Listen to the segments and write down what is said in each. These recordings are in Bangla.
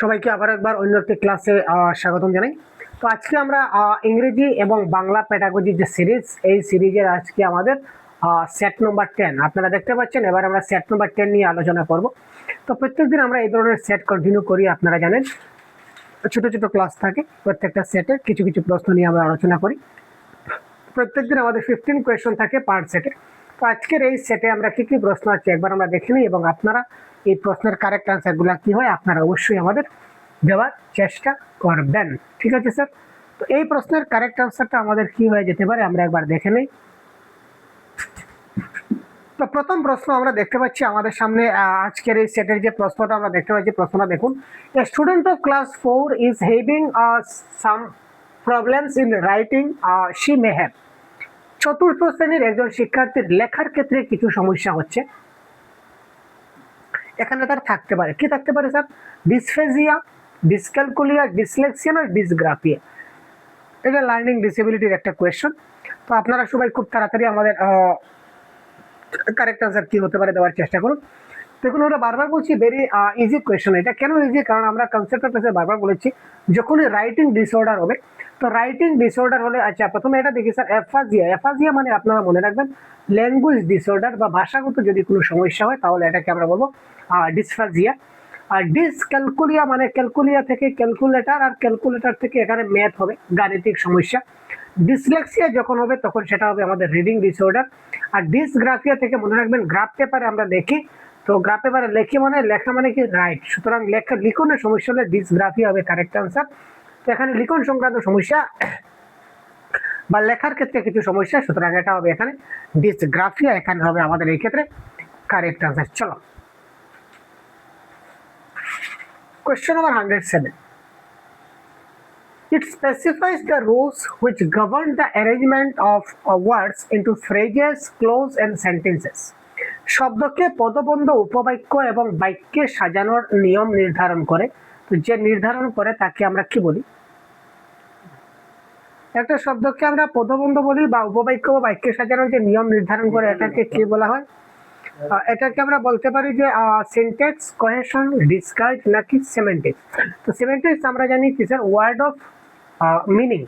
সবাইকে আবার একবার অন্য একটি ক্লাসে স্বাগতম জানাই। তো আজকে আমরা ইংরেজি এবং বাংলা পেডাগজি যে সিরিজ, এই সিরিজের আজকে আমাদের সেট নম্বর 10 আপনারা দেখতে পাচ্ছেন। এবার আমরা সেট নম্বর 10 নিয়ে আলোচনা করব। তো প্রত্যেকদিন আমরা এই ধরনের সেট কন্টিনিউ করি। আপনারা জানেন ছোট ছোট ক্লাস থাকে, প্রত্যেকটা সেটে কিছু কিছু প্রশ্ন নিয়ে আমরা আলোচনা করি। প্রত্যেকদিন আমাদের 15 কোয়েশ্চন থাকে পার সেটে। তো আজকের এই সেটে আমরা কি কি প্রশ্ন আছে একবার আমরা দেখে নিই, এবং আপনারা এই প্রশ্নের কারেক্ট আনসারগুলো কি হয় আপনারা অবশ্যই আমাদের দেওয়ার চেষ্টা করবেন। ঠিক আছে স্যার? তো এই প্রশ্নের কারেক্ট আনসারটা আমাদের কি হয়ে যেতে পারে আমরা একবার দেখে নিই। তো প্রথম প্রশ্ন আমরা দেখতে পাচ্ছি আমাদের সামনে, আজকের এই সেটের যে প্রশ্নটা আমরা দেখতে পাচ্ছি, প্রশ্নটা দেখুন। A student of class 4 is having some problems in writing she may have. চতুর্থ শ্রেণীর একজন শিক্ষার্থীর লেখার ক্ষেত্রে কিছু সমস্যা হচ্ছে। এখানে তার থাকতে পারে, কি থাকতে পারে স্যার? ডিসফেজিয়া, ডিসক্যালকুলিয়া, ডিসলেক্সিয়া না ডিসগ্রাফিয়া। এটা লার্নিং ডিসেবিলিটির একটা কোয়েশ্চন। তো আপনারা সবাই খুব তাড়াতাড়ি আমাদের কারেক্ট আনসার কি হতে পারে দেওয়ার চেষ্টা করুন। দেখুন, আমরা বারবার বলছি ভেরি ইজি কোয়েশ্চন। এটা কেন ইজি? কারণ আমরা কনসেপ্টের কাছে বারবার বলেছি যখনই রাইটিং ডিসঅর্ডার হবে, তো রাইটিং ডিসঅর্ডার হলে, আচ্ছা প্রথমে এটা দেখি স্যার, অ্যাফাজিয়া। অ্যাফাজিয়া মানে আপনারা মনে রাখবেন ল্যাঙ্গুয়েজ ডিসঅর্ডার বা ভাষাগত যদি কোনো সমস্যা হয় তাহলে এটাকে আমরা বলবো ডিসফাজিয়া। আর ডিসক্যালকুলিয়া মানে ক্যালকুলিয়া থেকে ক্যালকুলেটর, আর ক্যালকুলেটর থেকে এখানে ম্যাথ হবে, গাণিতিক সমস্যা। ডিসলেক্সিয়া যখন হবে তখন সেটা হবে আমাদের রিডিং ডিসঅর্ডার। আর ডিসগ্রাফিয়া থেকে মনে রাখবেন গ্রাফ পেপারে আমরা দেখি, তো গ্রাফ পেপারে লেখি মানে লেখা মানে কি রাইট, সুতরাং লেখা লিখনের সমস্যা হলে ডিসগ্রাফিয়া হবে কারেক্ট আনসার। তো এখানে লিখন সংক্রান্ত সমস্যা বা লেখার ক্ষেত্রে কিছু সমস্যা, সুতরাং এটা হবে এখানে ডিসগ্রাফিয়া, এখানে হবে আমাদের এই ক্ষেত্রে কারেক্ট আনসার। চলো question number 107. It specifies the rules which govern the arrangement of words into phrases, clause and sentences. শব্দকে পদবন্ধ, উপবাক্য এবং বাক্যে সাজানোর নিয়ম নির্ধারণ করে। তো যে নির্ধারণ করে তাকে আমরা কি বলি? একটা শব্দকে আমরা পদবন্ধ বলি বা উপবাক্য বা বাক্যে সাজানোর যে নিয়ম নির্ধারণ করে এটাকে কি বলা হয়? এটাকে আমরা বলতে পারি যে সিনট্যাক্স, কোহেশন, ডিসকার্ড নাকি সিমেন্টিক্স। তো সিমেন্টিক্স আমরা জানি কি স্যার? Word of meaning.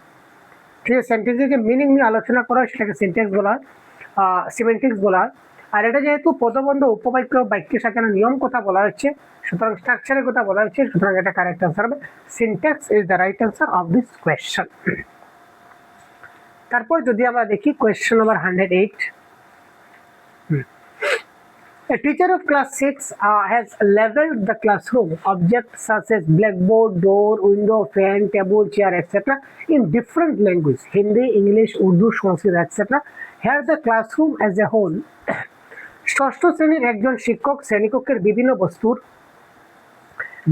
ঠিক আছে, সেন্টেন্সের যে মিনিং নিয়ে আলোচনা করা হয় সেটাকে সিনট্যাক্স বলা হয়, সিমেন্টিক্স বলা হয়। আর এটা যেহেতু পদবন্ধ, উপবাক্য, বাক্যে সাজানোর নিয়ম কথা বলা হচ্ছে, সুতরাং স্ট্রাকচারের কথা বলা হচ্ছে, সুতরাং এটা কারেক্ট আনসার হবে syntax is the right answer of this question. তারপর যদি আমরা দেখি question number 108। A teacher of class 6 has labeled the classroom objects such as blackboard, door, window, fan, table, chair, etc. in different languages: Hindi, English, Urdu, Sanskrit, etc. Here the classroom as a whole. ষষ্ঠ শ্রেণীর একজন শিক্ষক শ্রেণীকক্ষের বিভিন্ন বস্তুর,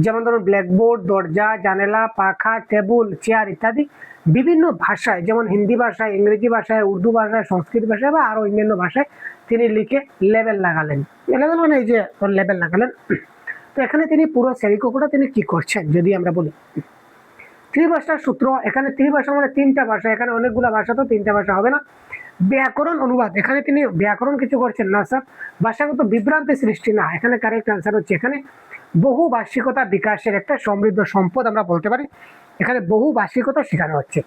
যেমন ধরুন ব্ল্যাকবোর্ড, দরজা, জানালা, পাখা, টেবিল, চেয়ার ইত্যাদি বিভিন্ন ভাষায়, যেমন হিন্দি ভাষায়, ইংরেজি ভাষায়, উর্দু ভাষায়, সংস্কৃত ভাষায় বা আরো অন্যান্য ভাষায় তিনি লিখে লেবেল লাগালেন। লেবেল মানে এই যে লেবেল লাগালেন। তো এখানে তিনি পুরো শ্রেণীকক্ষটা তিনি কি করছেন যদি আমরা বলি ত্রিভাষার সূত্র। এখানে ত্রিভাষা মানে তিনটা ভাষা, এখানে অনেকগুলো ভাষা, তো তিনটা ভাষা হবে না। ব্যাকরণ, অনুবাদ, এখানে তিনি ব্যাকরণ কিছু করছেন না স্যার। ভাষাগত বিভ্রান্তি সৃষ্টি না, এখানে কারেক্ট আনসার হচ্ছে এখানে বহুভাষিকতা বিকাশের একটা সমৃদ্ধ সম্পদ আমরা বলতে পারি। এখানে বহুভাষিকতা শেখানো হচ্ছে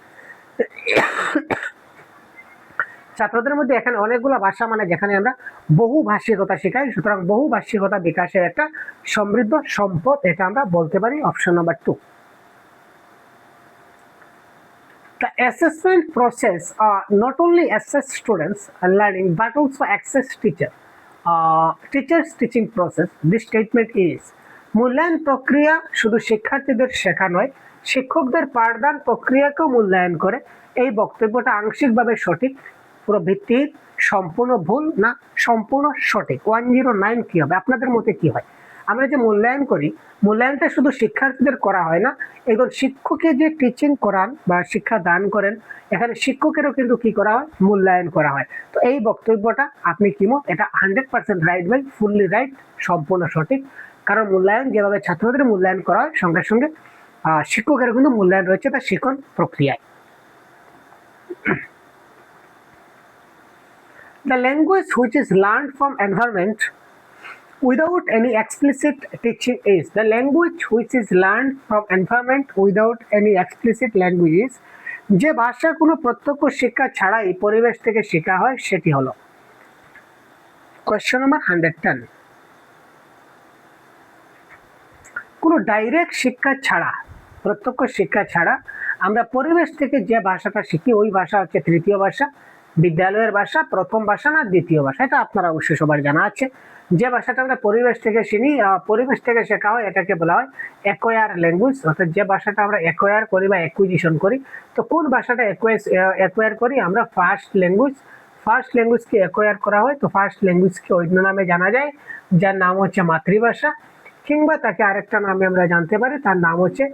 ছাত্রদের মধ্যে। এখানে অনেকগুলো ভাষা মানে যেখানে আমরা বহুভাষিকতা শেখাই, সুতরাং বহুভাষিকতা বিকাশের একটা সমৃদ্ধ সম্পদ, এটা আমরা বলতে পারি option number 2। The assessment process not only assess students learning but also access teachers teaching process. This statement is, মূল্যায়ন প্রক্রিয়া শুধু শিক্ষার্থীদের শেখা নয়, শিক্ষকদের পাঠদান প্রক্রিয়াকেও মূল্যায়ন করে। এই বক্তব্যটা আংশিকভাবে সঠিক, পুরো ভিত্তিক, সম্পূর্ণ ভুল না সম্পূর্ণ সঠিক? 109 কি হবে? আপনাদের মতে কি হয়? আমরা যে মূল্যায়ন করি, মূল্যায়নটা শুধু শিক্ষার্থীদের করা হয় না, একজন শিক্ষকের যে টিচিং করান বা শিক্ষা দান করেন, এখানে শিক্ষকেরও কিন্তু কি করা হয়? মূল্যায়ন করা হয়। তো এই বক্তব্যটা আপনি কি মত? এটা 100% রাইট বাই ফুললি রাইট, সম্পূর্ণ সঠিক। কারণ মূল্যায়ন যেভাবে ছাত্রদের মূল্যায়ন করা হয়, সঙ্গে সঙ্গে শিক্ষকেরও কিন্তু মূল্যায়ন রয়েছে তার শিক্ষণ প্রক্রিয়ায়। The language which is learned from environment without any explicit teaching is the language which is learned from environment without any explicit language is যে ভাষা কোনো প্রত্যক্ষ শিক্ষা ছাড়াই পরিবেশ থেকে শেখা হয় সেটি হলো কোয়েশ্চন নাম্বার 110 কোনো ডাইরেক্ট শিক্ষা ছাড়া প্রত্যক্ষ শিক্ষা ছাড়া আমরা পরিবেশ থেকে যে ভাষাটা শিখি ওই ভাষা হচ্ছে তৃতীয় ভাষা বিদ্যালয়ের ভাষা প্রথম ভাষা না দ্বিতীয় ভাষা এটা আপনারা অবশ্যই সবার জানা আছে যে ভাষাটা আমরা পরিবেশ থেকে শুনি পরিবেশ থেকে শেখা হয় এটাকে বলা হয় অ্যাকোয়ার ল্যাঙ্গুয়েজ অর্থাৎ যে ভাষাটা আমরা অ্যাকোয়ার করি বা অ্যাকুইজিশন করি তো কোন ভাষাটা অ্যাকোয়ার করি আমরা ফার্স্ট ল্যাঙ্গুয়েজকে অ্যাকোয়ার করা হয় তো ফার্স্ট ল্যাঙ্গুয়েজকে অন্য নামে জানা যায় যার নাম হচ্ছে মাতৃভাষা কিংবা তাকে আরেকটা নামে আমরা জানতে পারি তার নাম হচ্ছে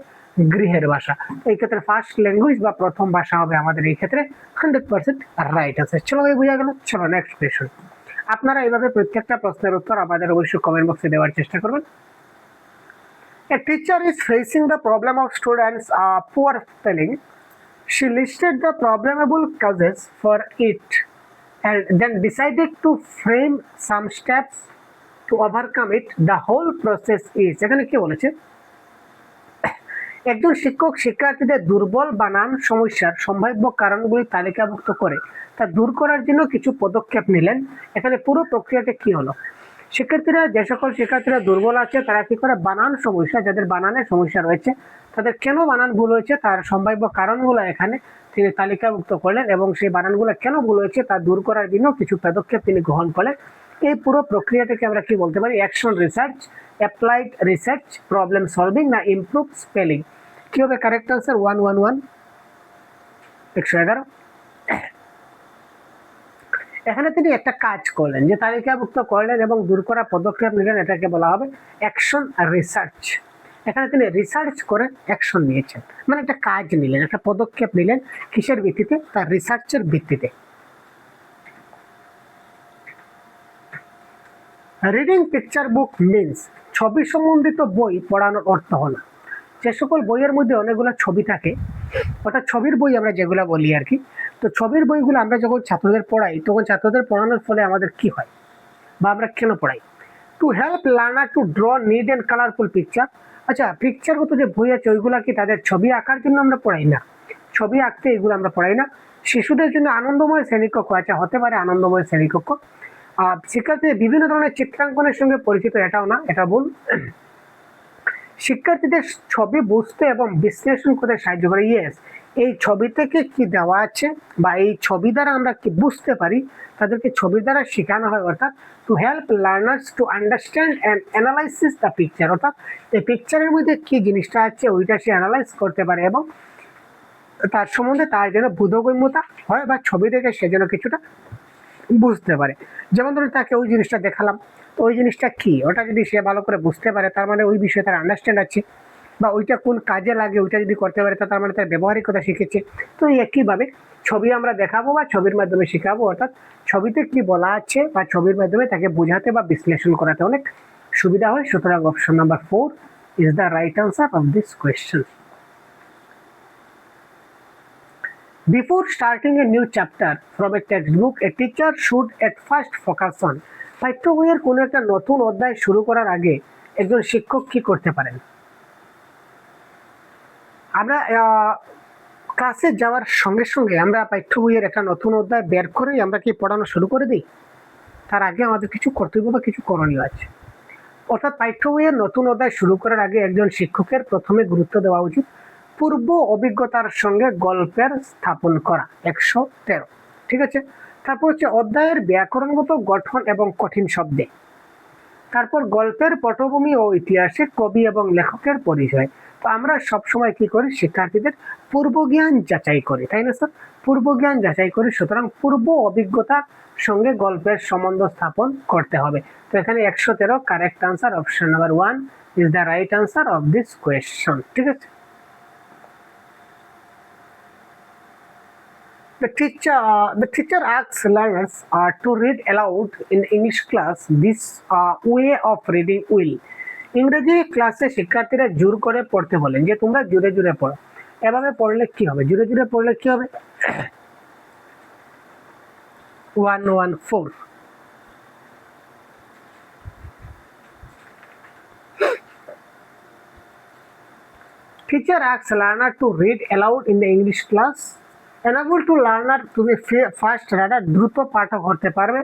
গৃহের ভাষা এই ক্ষেত্রে ফার্স্ট ল্যাঙ্গুয়েজ বা প্রথম ভাষা হবে আমাদের এই ক্ষেত্রে 100% রাইট আছে চলো ভাই বুঝা গেল চলো নেক্সট কোয়েশ্চন আপনারা এইভাবে প্রত্যেকটা প্রশ্নের উত্তর আমাদের অবশ্যই কমেন্ট বক্সে দেওয়ার চেষ্টা করবেন A teacher is facing the problem of students poor spelling. She listed the problemable causes for it and then decided to frame some steps to overcome it. The whole process is এখানে কি বলেছে একজন শিক্ষক শিক্ষার্থীদের দুর্বল বানান সমস্যার সম্ভাব্য কারণগুলি তালিকাভুক্ত করে তা দূর করার জন্য কিছু পদক্ষেপ নিলেন এখানে পুরো প্রক্রিয়াটা কি হলো যে সকল শিক্ষার্থীরা দুর্বল আছে তারা কি করে বানান সমস্যা যাদের বানানের সমস্যা রয়েছে তাদের কেন বানান ভুল হয়েছে তার সম্ভাব্য কারণগুলো এখানে তিনি তালিকাভুক্ত করলেন এবং সেই বানানগুলো কেন ভুল হয়েছে তা দূর করার জন্য কিছু পদক্ষেপ তিনি গ্রহণ করলেন এই পুরো প্রক্রিয়াটাকে আমরা কি বলতে পারি action research applied research problem solving না ইমপ্রুভ স্পেলিং কি হবে কারেক্ট আনসার 111 111 এখানে তিনি একটা কাজ করলেন যে তালিকাভুক্ত করলেন এবং দূর করার পদক্ষেপ নিলেন এটাকে বলা হবে অ্যাকশন রিসার্চ এখানে তিনি রিসার্চ করে অ্যাকশন নিয়েছেন মানে একটা কাজ নিলেন একটা পদক্ষেপ নিলেন কিসের ভিত্তিতে তার রিসার্চের ভিত্তিতে রিডিং পিকচার বুক মিন্স ছবি সম্বন্ধিত বই পড়ানোর অর্থ হলো যে সকল বইয়ের মধ্যে অনেকগুলো ছবি থাকে অর্থাৎ ছবির বই আমরা যেগুলো বলি আর কি তো ছবির বইগুলো আমরা যখন ছাত্রদের পড়াই তখন ছাত্রদের পড়ানোর ফলে আমাদের কি হয় বা আমরা কেন পড়াই to help learner two draw neat and colourful picture আচ্ছা পিকচারগত যে বই আছে ওইগুলো কি তাদের ছবি আঁকার জন্য আমরা পড়াই না ছবি আঁকতে এগুলো আমরা পড়াই না শিশুদের জন্য আনন্দময় শ্রেণীকক্ষ আচ্ছা হতে পারে আনন্দময় শ্রেণীকক্ষ শিক্ষার্থীদের বিভিন্ন ধরনের চিত্রাঙ্কনের সঙ্গে পরিচিত এটাও না এটা ভুল শিক্ষার্থীদের ছবি বুঝতে এবং বিশ্লেষণ করতে সাহায্য করে ইয়েস এই ছবি থেকে কি দেওয়া আছে বা এই ছবি দ্বারা আমরা কি বুঝতে পারি তাদেরকে ছবির দ্বারা শেখানো হয় অর্থাৎ to help learners to understand and analysis the picture অর্থাৎ এই পিকচারের মধ্যে কি জিনিসটা আছে ওইটা সে অ্যানালাইজ করতে পারে এবং তার সম্বন্ধে তার যেন বোধগম্যতা হয় বা ছবি দেখে সে যেন কিছুটা বুঝতে পারে যেমন ধরুন তাকে ওই জিনিসটা দেখালাম তো ওই জিনিসটা কি ওটা যদি সে ভালো করে বুঝতে পারে তার মানে ওই বিষয়ে তার আন্ডারস্ট্যান্ড আছে বা ওইটা কোন কাজে লাগে ওইটা যদি করতে পারে তার মানে তার ব্যবহারিকতা শিখেছে তো একইভাবে ছবি আমরা দেখাবো বা ছবির মাধ্যমে শেখাবো অর্থাৎ ছবিতে কি বলা আছে বা ছবির মাধ্যমে তাকে বোঝাতে বা বিশ্লেষণ করাতে অনেক সুবিধা হয় সুতরাং option number 4 is the right answer of this question Before starting a new chapter from a textbook, a teacher should at first focus on পাঠ্য বইয়ের কোনো একটা নতুন অধ্যায় শুরু করার আগে একজন শিক্ষক কি করতে পারেন আমরা ক্লাসে যাওয়ার সঙ্গে সঙ্গে আমরা পাঠ্য বইয়ের একটা নতুন অধ্যায় বের করেই আমরা কি পড়ানো শুরু করে দিই তার আগে আমাদের কিছু কর্তব্য বা কিছু করণীয় আছে অর্থাৎ পাঠ্য বইয়ের নতুন অধ্যায় শুরু করার আগে একজন শিক্ষকের প্রথমে গুরুত্ব দেওয়া উচিত পূর্ব অভিজ্ঞতার সঙ্গে গল্পের স্থাপন করা 113 ঠিক আছে তারপর হচ্ছে অধ্যায়ের ব্যাকরণগত গঠন এবং কঠিন শব্দে তারপর গল্পের পটভূমি ও ইতিহাসে কবি এবং লেখকের পরিচয় তো আমরা সবসময় কি করি শিক্ষার্থীদের পূর্ব জ্ঞান যাচাই করি তাই না স্যার পূর্ব জ্ঞান যাচাই করি সুতরাং পূর্ব অভিজ্ঞতার সঙ্গে গল্পের সম্বন্ধ স্থাপন করতে হবে তো এখানে 113 correct answer option number 1 is the right answer of this question ঠিক আছে The teacher asks learners to read aloud in English class. This way of reading will. ইংরেজি ক্লাসে শিক্ষার্থীরা জোর করে পড়তে বলেন যে তোমরা জোরে জোরে পড়ো এভাবে পড়লে কি হবে জোরে জোরে পড়লে কি হবে 114 Teacher asks learner to read aloud in the English class. Enable to learner to be fast reader, দ্রুত পাঠক হতে পারবে,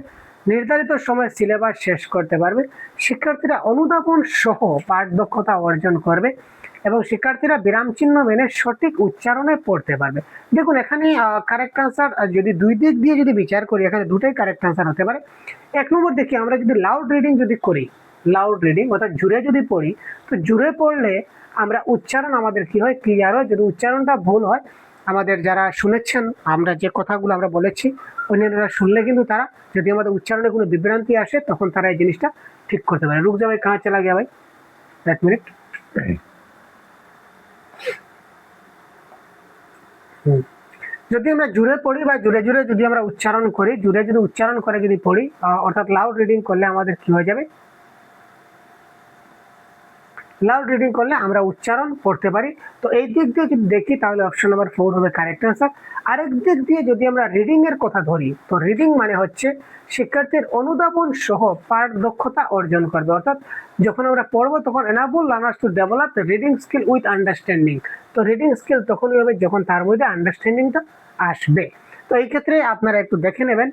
নির্ধারিত সময়ে সিলেবাস শেষ করতে পারবে, শিক্ষার্থীরা অনুধাবন সহ পাঠ দক্ষতা অর্জন করবে এবং শিক্ষার্থীরা বিরাম চিহ্ন মেনে সঠিক উচ্চারণে পড়তে পারবে। দেখুন এখানে কারেক্ট আনসার যদি দুই দিক দিয়ে যদি বিচার করি, এখানে দুটাই কারেক্ট আনসার হতে পারে। এক নম্বর দেখি, আমরা যদি লাউড রিডিং যদি করি, লাউড রিডিং অর্থাৎ জুড়ে যদি পড়ি, তো জুড়ে পড়লে আমরা উচ্চারণ আমাদের কি হয়, ক্লিয়ার হয়। যদি উচ্চারণটা ভুল হয়, আমাদের যারা শুনেছেন আমরা যে কথাগুলো আমরা বলেছি, অন্যান্যরা শুনলে কিন্তু তারা যদি আমাদের উচ্চারণে কোনো বিভ্রান্তি আসে তখন তারা এই জিনিসটা ঠিক করতে পারে। রুক যা ভাই, কাহা চলা গিয়া ভাই, এক মিনিট। যদি আমরা জুড়ে পড়ি বা জুড়ে জুড়ে যদি আমরা উচ্চারণ করি, জুড়ে যদি উচ্চারণ করে যদি পড়ি, অর্থাৎ লাউড রিডিং করলে আমাদের কি হয়ে যাবে, লাউড রিডিং করলে আমরা উচ্চারণ পড়তে পারি। তো এই দিক দিয়ে যদি দেখি তাহলে অপশন নাম্বার 4 হবে কারেক্ট আনসার। আরেক দিক দিয়ে যদি আমরা রিডিং এর কথা ধরি, তো রিডিং মানে হচ্ছে শিক্ষার্থীর অনুধাবন সহ পাঠ দক্ষতা অর্জন করবে, অর্থাৎ যখন আমরা পড়বো তখন enable learners to develop reading skill with understanding. তো রিডিং স্কিল তখনই হবে যখন তার মধ্যে আন্ডারস্ট্যান্ডিংটা আসবে। তো এই ক্ষেত্রে আপনারা একটু দেখে নেবেন,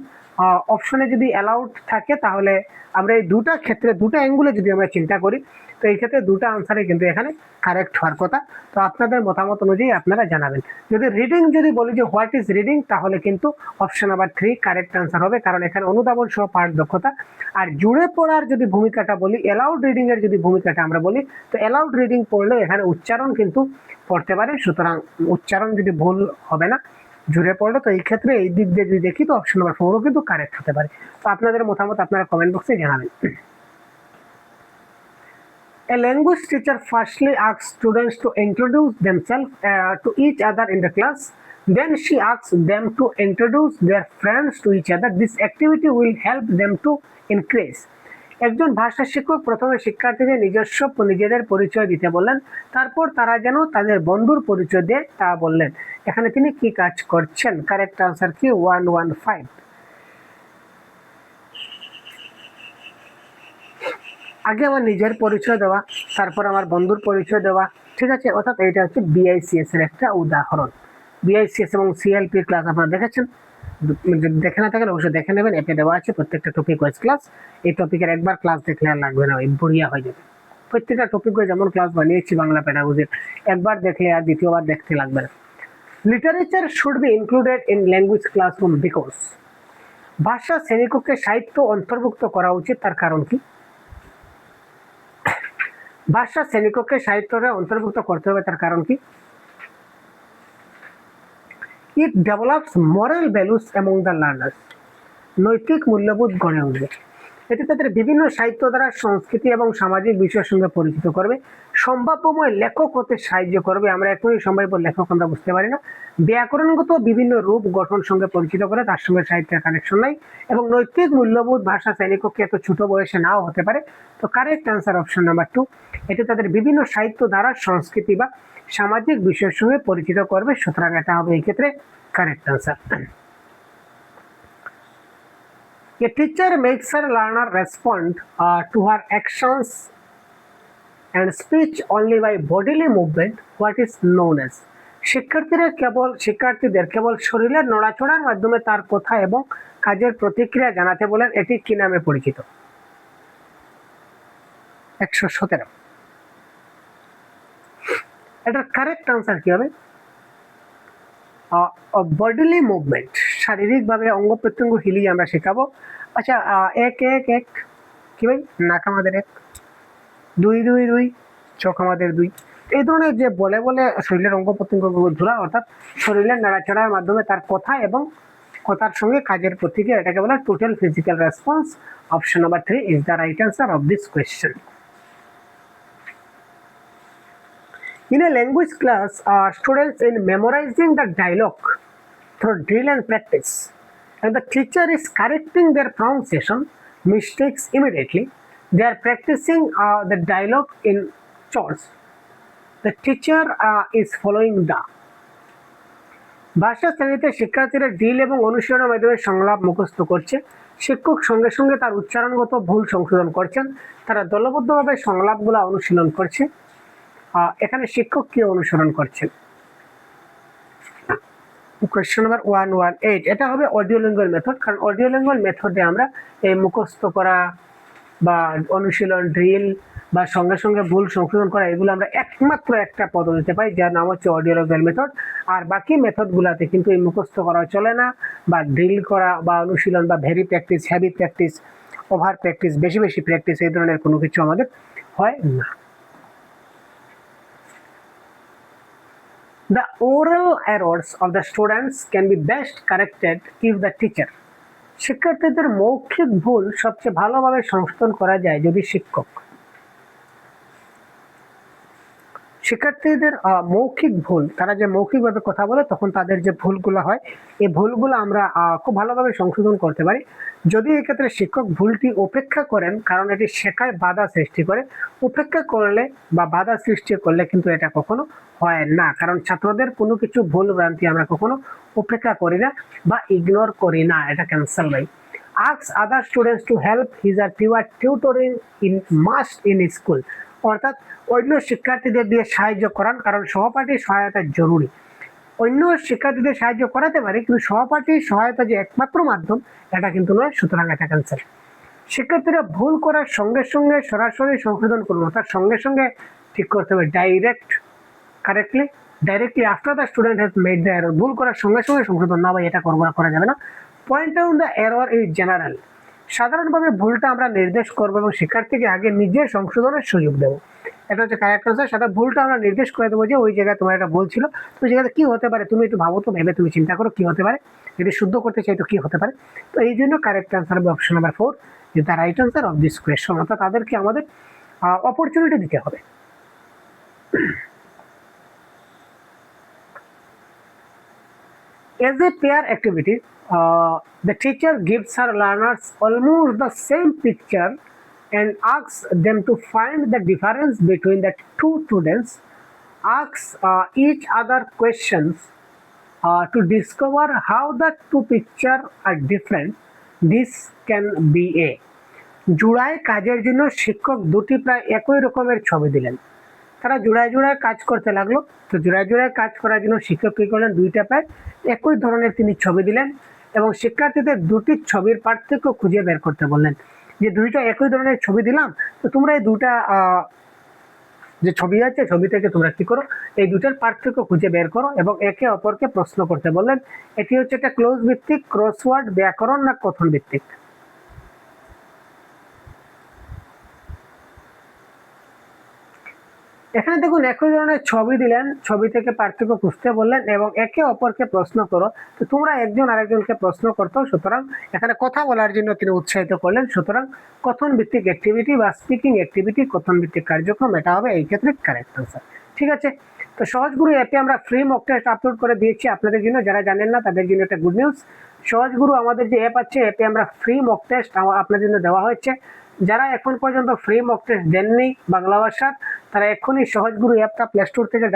অপশনে যদি অ্যালাউড থাকে তাহলে আমরা এই দুটা ক্ষেত্রে দুটা অ্যাঙ্গুলে যদি আমরা চিন্তা করি, তো এই ক্ষেত্রে দুটা আনসারে কিন্তু এখানে কারেক্ট হওয়ার কথা। তো আপনাদের মতামত অনুযায়ী আপনারা জানাবেন। যদি রিডিং যদি বলি যে হোয়াট ইজ রিডিং, তাহলে কিন্তু অপশন নাম্বার 3 কারেক্ট আনসার হবে, কারণ এখানে অনুধাবন সহ পাঠ দক্ষতা। আর জুড়ে পড়ার যদি ভূমিকাটা বলি, অ্যালাউড রিডিং এর যদি ভূমিকাটা আমরা বলি, তো অ্যালাউড রিডিং পড়লে এখানে উচ্চারণ কিন্তু পড়তে পারে, সুতরাং উচ্চারণ যদি ভুল হবে না জুড়ে পড়লে। তো এই ক্ষেত্রে এই দিক দিয়ে যদি দেখি তো অপশন নাম্বার 4 কিন্তু কারেক্ট হতে পারে। তো আপনাদের মতামত আপনারা কমেন্ট বক্সে জানাবেন। A language teacher firstly asks students to introduce themselves to each other in the class. Then she asks them to introduce their friends to each other. This activity will help them to increase. একজন ভাষা শিক্ষক প্রথমে শিক্ষার্থীদের নিজেদের পরিচয় দিতে বললেন, তারপর তারা যেন তাদের বন্ধুর পরিচয় দেয় তা বললেন। এখানে তিনি কি কাজ করছেন? কারেক্ট আনসার কি 115। আগে আমার নিজের পরিচয় দেওয়া, তারপর আমার বন্ধুর পরিচয় দেওয়া, ঠিক আছে। অর্থাৎ এটা হচ্ছে বিআইসিএস এর একটা উদাহরণ। বিআইসিএস এবং সিএলপি ক্লাস আপনারা দেখেছেন, যদি দেখে না থাকেন অবশ্যই দেখে নেবেন, এতে দেওয়া আছে প্রত্যেকটা টপিক ওয়াইজ ক্লাস। এই টপিকের একবার ক্লাস দেখলে আর লাগবে না, ওই বড়িয়া হয়ে যাবে। প্রত্যেকটা টপিক ওয়াইজ যেমন ক্লাস বানিয়েছি বাংলা প্যাডাগজির, একবার দেখলে আর দ্বিতীয়বার দেখতে লাগবে না। Literature should be included in language classroom because, ভাষা শ্রেণীকক্ষে সাহিত্য অন্তর্ভুক্ত করা উচিত, তার কারণ কি? ভাষা শ্রেণীকক্ষে সাহিত্যটা অন্তর্ভুক্ত করতে হবে, তার কারণ কি? It develops moral values among the learners, নৈতিক মূল্যবোধ গড়ে উঠবে। এটি তাদের বিভিন্ন সাহিত্য দ্বারা সংস্কৃতি এবং সামাজিক বিষয়ের সঙ্গে পরিচিত করবে, সম্ভাব্যময় লেখক হতে সাহায্য করবে। আমরা এখনই সম্ভাব্য লেখক আমরা বুঝতে পারি না। ব্যাকরণগত বিভিন্ন রূপ গঠন সঙ্গে পরিচিত করে, তার সঙ্গে সাহিত্যের কানেকশন নাই। এবং নৈতিক মূল্যবোধ ভাষা শ্রেণীকক্ষে এত ছোট বয়সে নাও হতে পারে। তো কারেক্ট আনসার অপশন নাম্বার 2, এটি তাদের বিভিন্ন সাহিত্য দ্বারা সংস্কৃতি বা সামাজিক বিষয়ের সঙ্গে পরিচিত করবে, সুতরাং এটা হবে এই ক্ষেত্রে correct answer. A teacher makes her learner respond to her actions and speech only by bodily movement, what is known as. শিক্ষার্থীদের কেবল শরীরের নড়াচড়ার মাধ্যমে তার কথা এবং কাজের প্রতিক্রিয়া জানাতে বলেন, এটি কি নামে পরিচিত? 117। এটার কারেক্ট আনসার কি হবে? বডিলি মুভমেন্ট, শারীরিকভাবে অঙ্গ প্রত্যঙ্গ হিলিয়ে আমরা শেখাবো। আচ্ছা, এক এক এক কি ভাই, নাক আমাদের 1, 2 2 2, চোখ আমাদের 2, এই ধরনের যে বলে বলে শরীরের অঙ্গ প্রত্যঙ্গ ধরা, অর্থাৎ শরীরের নাড়াচাড়ার মাধ্যমে তার কথা এবং কথার সঙ্গে কাজের প্রতিক্রিয়া, এটাকে বলে total physical response. Option number 3 is the right answer of this question. In a language class, students in memorizing the dialogue through drill and practice, and the teacher is correcting their pronunciation mistakes immediately. They are practicing the dialogue in chords. The teacher is following the. ভাষা শ্রেণীতে শিক্ষার্থীরা ড্রিল এবং অনুশীলনের মাধ্যমে সংলাপ মুখস্থ করছে, শিক্ষক সঙ্গে সঙ্গে তার উচ্চারণগত ভুল সংশোধন করছেন, তারা দলবদ্ধভাবে সংলাপগুলো অনুশীলন করছে। এখানে শিক্ষক কি অনুসরণ করছেন? কোয়েশ্চেন নাম্বার 118, এটা হবে অডিও লিঙ্গুয়াল মেথড, কারণ অডিও লিঙ্গুয়াল মেথডে আমরা এই মুখস্থ করা বা অনুশীলন ড্রিল বা সঙ্গে সঙ্গে ভুল সংশোধন করা, এগুলো আমরা একমাত্র একটা পদ্ধতিতে পাই যার নাম হচ্ছে অডিও লিঙ্গুয়াল মেথড। আর বাকি মেথডগুলোতে কিন্তু এই মুখস্থ করা চলে না, বা ড্রিল করা বা অনুশীলন বা very practice, heavy practice, over practice, বেশি বেশি প্র্যাকটিস, এই ধরনের কোনো কিছু আমাদের হয় না। The oral errors of the students can be best corrected if the teacher, শিক্ষার্থীদের মৌখিক ভুল সবচেয়ে ভালোভাবে সংশোধন করা যায় যদি শিক্ষার্থীদের মৌখিক ভুল, তারা যে মৌখিকভাবে কথা বলে তখন তাদের যে ভুলগুলো হয়, এই ভুলগুলো আমরা খুব ভালোভাবে সংশোধন করতে পারি যদি এক্ষেত্রে শিক্ষক ভুলটি উপেক্ষা করেন, কারণ এটি শেখায় বাধা সৃষ্টি করে। উপেক্ষা করলে বা বাধা সৃষ্টি করলে কিন্তু এটা কখনো হয় না, কারণ ছাত্রদের কোনো কিছু ভুল ভ্রান্তি আমরা কখনো উপেক্ষা করি না বা ইগনোর করি না, এটা ক্যান্সেল ভাই। Asks other students to help his or her tutoring in must in school, অর্থাৎ অন্য শিক্ষার্থীদের দিয়ে সাহায্য করান, কারণ সহপাঠীর সহায়তা জরুরি। অন্য শিক্ষার্থীদের সাহায্য করাতে পারি, কিন্তু সহপাঠীর সহায়তা যে একমাত্র মাধ্যম এটা কিন্তু নয়, সুতরাং এটা ক্যান্সেল। শিক্ষার্থীরা ভুল করার সঙ্গে সঙ্গে সরাসরি সংশোধন করুন, তার সঙ্গে সঙ্গে ঠিক করতে হবে, directly after the student has made the error, ভুল করার সঙ্গে সঙ্গে সংশোধন না ভাই, এটা করা যাবে না। Point out the error is general, সাধারণভাবে ভুলটা আমরা নির্দেশ করবো এবং শিক্ষার্থীকে আগে নিজের সংশোধনের সুযোগ দেবো। এটা হচ্ছে কারেক্ট আনসার। সাথে ভুলটা আমরা নির্দেশ করে দেবো যে ওই জায়গায় তোমার একটা ভুল ছিল, তো ওই জায়গাতে কি হতে পারে তুমি একটু ভাবো, তো ভেবে তুমি চিন্তা করো কি হতে পারে, যদি শুদ্ধ করতে চাই তো কি হতে পারে। তো এই জন্য কারেক্ট আনসার হবে option number 4, is the right answer of this question, অর্থাৎ তাদেরকে আমাদের অপরচুনিটি দিতে হবে। As a pair activity, the teacher gives her learners almost the same picture and asks them to find the difference between the two students, asks each other questions to discover how the two pictures are different. This can be a, জোড়ায় কাজের জন্য শিক্ষক দুটি প্রায় একই রকমের ছবি দিলেন, তারা জোড়ায় কাজ করতে লাগলো। তো জোড়ায় কাজ করার জন্য শিক্ষক কি করলেন, দুইটা প্রায় একই ধরনের তিনি ছবি দিলেন এবং শিক্ষার্থীদের দুটি ছবির পার্থক্য খুঁজে বের করতে বললেন। যে দুইটা একই ধরনের ছবি দিলাম, তো তোমরা এই দুটা যে ছবি আছে ছবি থেকে তোমরা কি করো, এই দুটার পার্থক্য খুঁজে বের করো এবং একে অপরকে প্রশ্ন করতে বললেন। এটি হচ্ছে একটা ক্লোজ ভিত্তিক, ক্রসওয়ার্ড, ব্যাকরণ না কথন ভিত্তিক? এখানে দেখুন একই ধরনের ছবি দিলেন, ছবি থেকে পার্থক্য খুঁজতে বললেন এবং একে অপরকে প্রশ্ন করো, তো তোমরা একজন আরেকজনকে প্রশ্ন করতো, সুতরাং এখানে কথা বলার জন্য তিনি উৎসাহিত করলেন, সুতরাং কথন ভিত্তিক অ্যাক্টিভিটি বা স্পিকিং অ্যাক্টিভিটি, কথন ভিত্তিক কার্যক্রম, এটা হবে এই ক্ষেত্রে কারেক্ট আনসার। ঠিক আছে, তো সহজগুরু অ্যাপে আমরা ফ্রি মক টেস্ট আপলোড করে দিয়েছি আপনাদের জন্য, যারা জানেন না তাদের জন্য একটা গুড নিউজ। সহজগুরু আমাদের যে অ্যাপ আছে, অ্যাপে আমরা ফ্রি মক টেস্ট আপনাদের জন্য দেওয়া হয়েছে। যারা এখন পর্যন্ত ফ্রি মক টেস্ট দেননি বাংলা ভাষার, তারা এখনই সহজগুরু অ্যাপটা প্লে স্টোর থেকে